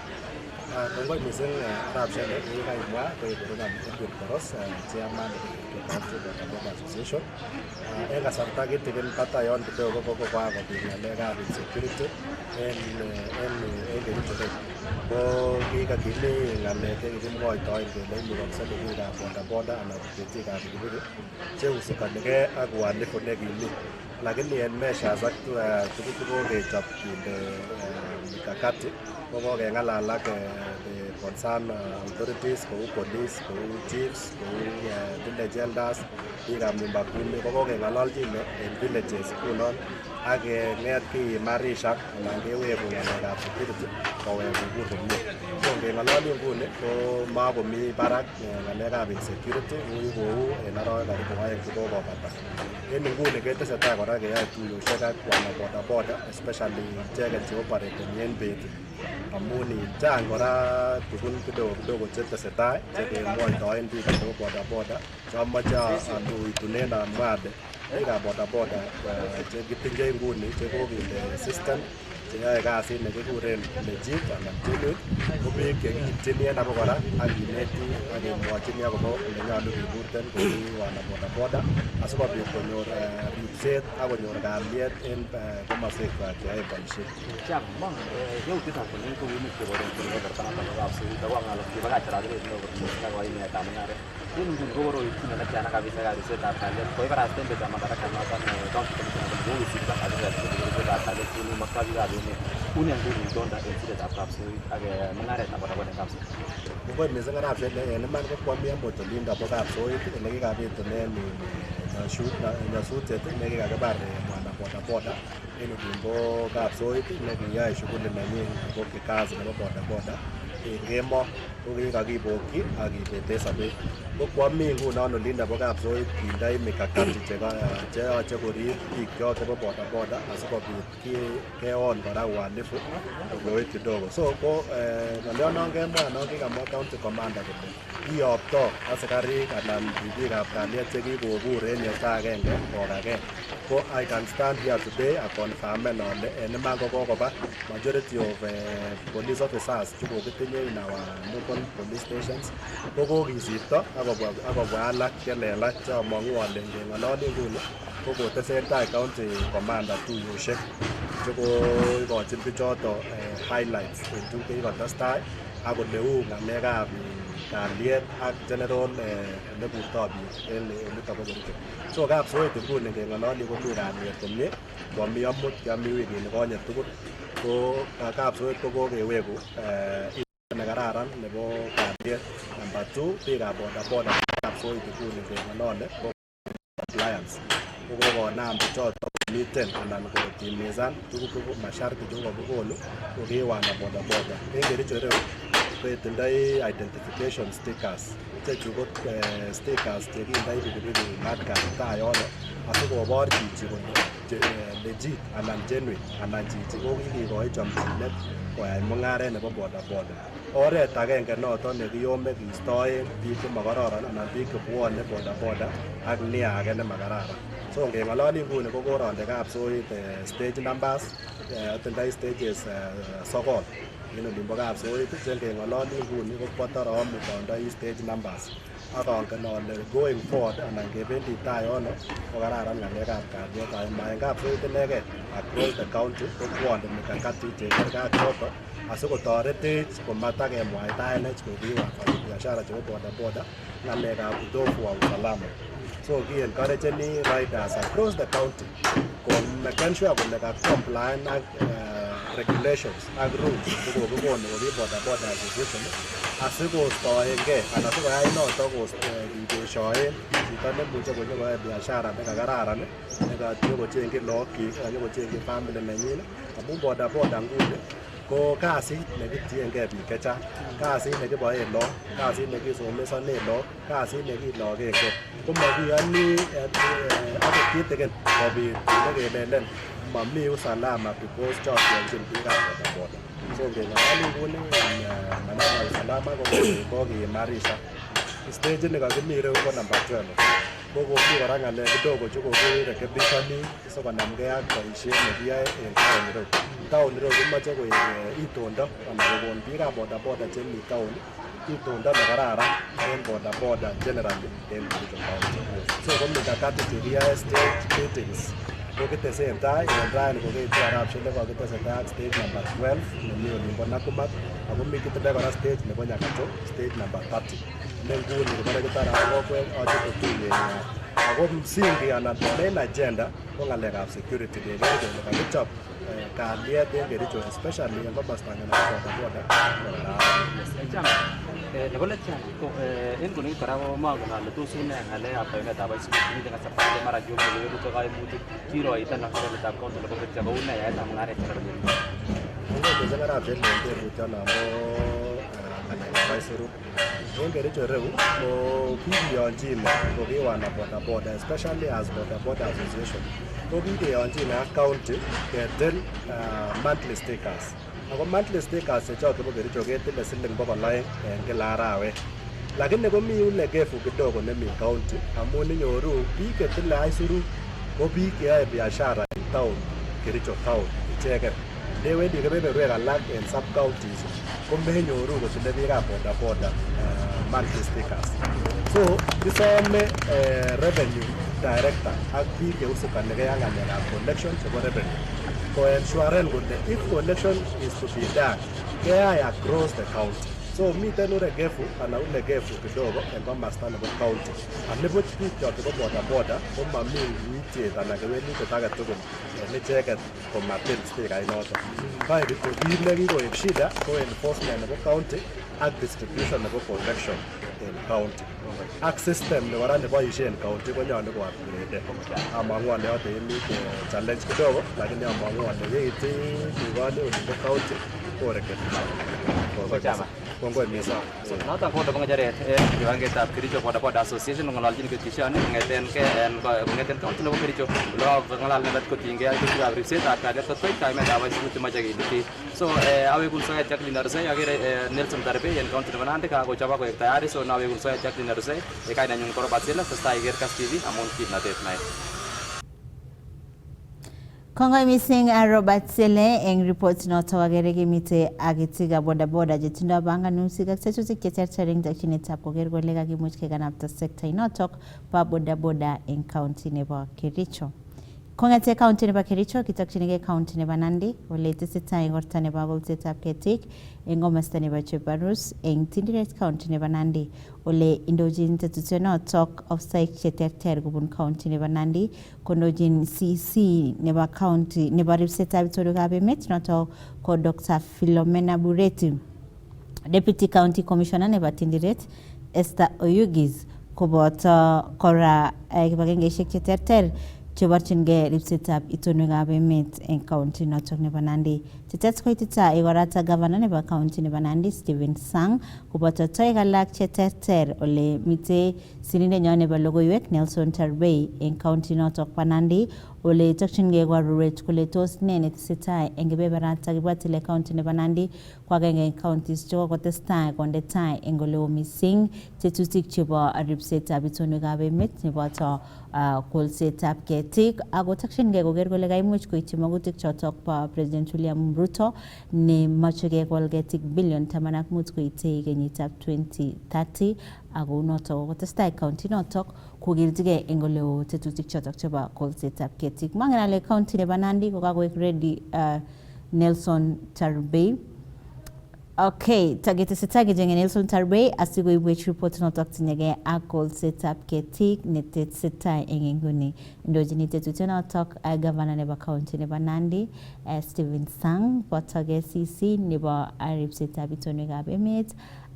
Kongoi mising arap Shele kokaimwa koikorona Edwin Boros chairman nebo County Bodaboda Association. En kasarta kitikin batayon kidogo kokokobit ngalekab insecurity en Kericho ko kikakimi ngalek chekikimwoitoen kele imukokse biikab bodaboda anan ketikab pikipiki cheusikanigei ak uhalifu nekimi, lakini en measures ak tuguk chekokechop kinde mikakati ko kokeng'alal ak concern authorities kou police, kou chiefs, kou village elders, biikab nyumba kumi ko kokeng'ololchin en villages ngunon ak keng'et kiimarishan anan keweku ng'alekab security kowek kobur komie. So ngeng'ololi nguni ko makomi barak ng'alekab insecurity kou en arawek karibu oeng chekokobata. En nguni ketesetai kora keyoe tuiyoshek ak wana bodaboda especially icheket cheoperateni en bet amun chang kora tugun kidogo chetesetai chekemwoitoen biik chebo bodaboda chomoche aluitunen amwade biikab bodaboda chekitinye nguni chekokinde system cheyoe kasit nekikuren legit anan genuine ko biik chekiityini en abokora ak kineti ak kemwochini akobo olenyolu kiburten kou wana bodaboda asikobit konyor ribset ak konyor kalyet en komoswekwak cheyoe boisiet. En nguni ko koroitin nekiana kabisa ribsetab kalyet koibarasten betab madaraka noton county commissioner nebo Wisita ak ribsetab kalyet kuni makta biikab emet. Uni nguni itonda en siretab kapsoit ak mungaretab bodaboda en kapsoit. Kongoi mising arap Shele en iman ko kwami amut olindo bo kapsoit nekikabitunen nyasutiet nekikakibar mwana bodaboda en olimbo kapsoit nekiyoe shughuli nenyin nebo kikazi nebo bodaboda en kemo ko kikakibokyi ak kibeten sobet. Ko kwami ngunon olindo bo kapsoit kindoi mikakati cheyoche korib bikyok chebo bodaboda asikobit keon kora uhalifu kokoit kidogo. So ko ng'olyonon kemwa non kikamwa county commander kole kiyopto asikarik anan biikab kalyet chekikobur en yeto agenge kokagei. Ko I can stand here today and confirm ale en iman ko kokoba majority of police officers chekokitinye in our local police stations ko kokisipto akobwa alak chelelach cheamong'u ale ngeng'ololi nguni ko kotesentai county commander tuiyoshek chekoikochin bichoto highlights en tuguk chekikotestai ak oleu ng'alekab kalyet ak general oleburtoi biik en olito bo Kericho. So kapsoit nguni ngeng'ololi komi kalyet komie, komi amut kiami wikini konye tugul ko kapsoit ko kokeweku nekararan nebo kalyet. Number 2 biikab bodaboda kapsoit nguni ngeng'olole ko compliance ko kokonam bichoto miten anan kotimisan tuguk masharti chekokikonu ko kiwana bodaboda en Kericho ireu koitindoi identification stickers. Ichechu ko stickers chekindoi pikipiki matkab tai yono asikobor chichi kole legit anan genuine anan chichi ko kikikoi chomchinet koyai mung'aret nebo bodaboda. Oret agenge noton nekiyome kiistoen biik chemokororon anan biik chebwone bodaboda ak nia age nemakararan. So ngeng'ololi nguni ko koronde kapsoit stage numbers, atindoi stages sokol en olimbo kapsoit che ngeng'ololi nguni ko kwotoromu kondoi stage numbers. Ak angen ale going forward anan kebendi tai yono ko kararan ng'alekab kalyet ama en kapsoit inegen across the county ko bwone mikakati chekerge ak choto asikotoretech komatakemwaitaenech ko biik wafanyabiashara chebo bodaboda ng'alekab utovu wa usalama. So ki-encourageni riders across the county ko sure kole ka-comply ak regulations ak rules chekokikonu ko biik bodaboda association asikostoengei anan sikoyai noto kibeshoen chito nemuche konyokoyai biashara nekakararan nekanyokochengchi lookyik kanyokochengchi family nenyin amun bodaboda nguni ko kasit nekitiengei biik chechang, kasit nekiboen look, kasit nekisomesonen look, kasit nekilogengei. Ko makiyoni akot kitikin kobit nekelelen mami usalama because chotionchin biikab bodaboda. So ngeng'ololi nguni maneno ya usalama ko kiimarisha. Stage nekakimi ireu ko number 12. Ko komi kora ng'alek kidogo chekokirekebishoni sikonamgei ak boisiet nekiyoe en town ireu. Town ireu komoche koik itondo anan kokon biikab bodaboda chemi town itondo nekararan en bodaboda generally en Kericho County. So ko mikakati chekiyoe stage meetings ko kitesentai en rani ko keitu arap shile ko kitesentai ak stage number 12 nemi olimbo Nakumatt ako mi kitindoi kora stage nebo Nyakato stage number 30 ne nguni kobore kitara kokwet ache kotuyenywan. Ako msingi anan main agenda ko ng'alekab security keker kele kakichop kalyet en Kericho especially en komosta nebo bodaboda nebo let ko en kuni kora ko mongen ale tos unee ng'alekab kayumetab aisurut miten kasarta ne mara kiome kewelutik kaimutik kiroiton ak serikalitab county nebo Kericho ko unee yaetab mung'aret en Kericho. Mung'aret arap chelelen tebutyono bo ng'alekab aisurut en Kericho ireu ko kikiyonjine ko kiwana bodaboda especially as bodaboda association ko kikiyonjine ak county ketil monthly stickers. Ako monthly stickers chechoto bo Kericho ketile siling 200 en kila arawet. Lakini komi ulegevu kidogo nemi county amun inyoru biik ketile aisurut ko biik cheyoe biashara en town Kericho town icheket. Ndewendi kebeberwek alak en sub counties ko menyoru kotile biikab bodaboda monthly stickers. So kisome revenue director ak biik cheusikanigei ak ng'alekab collection chebo revenue ko ensure kole if collection is to be done keyai across the county. So miten ulegevu anan ulegevu kidogo en komasta nebo county. Anibuch biik choto bo bodaboda ko mami uitiet anan kewelutiet age tugul en icheket komatil sticker inoto. Kai kityo kiit nekikoek shida ko enforcement nebo county ak distribution nebo collection en county. Ak system ne kora neboisien county konyolu ko upgrade. Amang'u ale yote imi challenge kidogo lakini amang'u ale yeiti kikoni olimbo county korekebisha. Kongoi mising. Noton ko nebo ng'echeret kiwangetab Kericho Bodaboda Association ng'ololjin ketishoni kong'eten county nebo Kericho ole ng'alal ng'alek kotinygei ak tukukab ripsetab kalyet kot koit kaimetab aisurut chemoche kiliti. So awekun soet Jacky Arusei akere Nelson Taribei en county nebo Nandi kakochop koek tayari so nawekun soet Jacky Arusei kainenyun ko Robert Sila testai iker Kass TV amun kimnatet naet. Kongoi mising Robert Sele eng report noto agere kimite agitiga bodaboda chetindo banganutik ak tetutik cheterter eng takyinetab koker kole kakimuch kekanapta sekta inotok bo bodaboda eng county nebo Kericho. Kong'ete county nebo Kericho kitokchinigei county nebo Nandi ole tesetai igorta nebo kolsetab ketik eng komosta nebo Chebarus eng Tindiret county nebo Nandi ole indochin tetutyonotok ofsaik cheterter kobun county nebo Nandi kondochin CC nebo county nebo ripsetab itonwekab emet notok ko Dr. Philomena Bureti, Deputy County Commissioner nebo Tindiret Esther Oyugis koboto kora kibagengeisiek cheterter cheborchingei ripsetab itonwekab emet eng county notok nebo Nandi. Tetet koitita igorata governor nebo county nebo Nandi Stephen Sang koboto toek alak cheterter ole mite sinindenyo nebo logoiwek Nelson Tarbei eng county notok bo Nandi ole tokchingei kwaruret kole tos ne netesetai eng kebeberata kibwatile county nebo Nandi ko agenge eng counties chekokotestai konde tai eng ole oo mising tetutik chebo ripsetab itonwekab emet neboto kolsetab ketik ako tokchingei koker kole kaimuch koityi magutik chotok bo President William Ruto ne moche kekol ketik bilion 15 koitei kenyitab 2030 ako notok kokotestai county notok kokerchigei eng ole oo tetutik chotok chebo kolsetab ketik. Mangen ale county nebo Nandi ko kakoek ready Nelson Tarbei. Okay, tagetesetai kechenge Nelson Tarbei asikoibwech report notok tinyegei ak kolsetab ketik netesetai eng inguni. Indojini tetutyonotok governor nebo county nebo Nandi Stephen Sang boto KCC nebo ripsetab itonwekab emet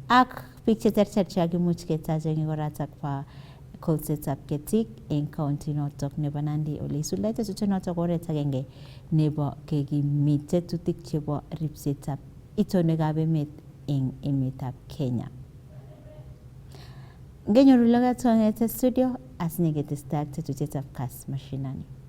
ak biik cheterter chekimuch ketach eng igoratak bo kolsetab ketik eng county notok nebo Nandi ole isuldae tetutyonotok oret agenge nebo kekimit tetutik chebo ripsetab itonwekab emet eng emetab Kenya. Ngenyoru logoiwek kong'ete studio asinyeketestai ak tetutyetab Kass Mashinani.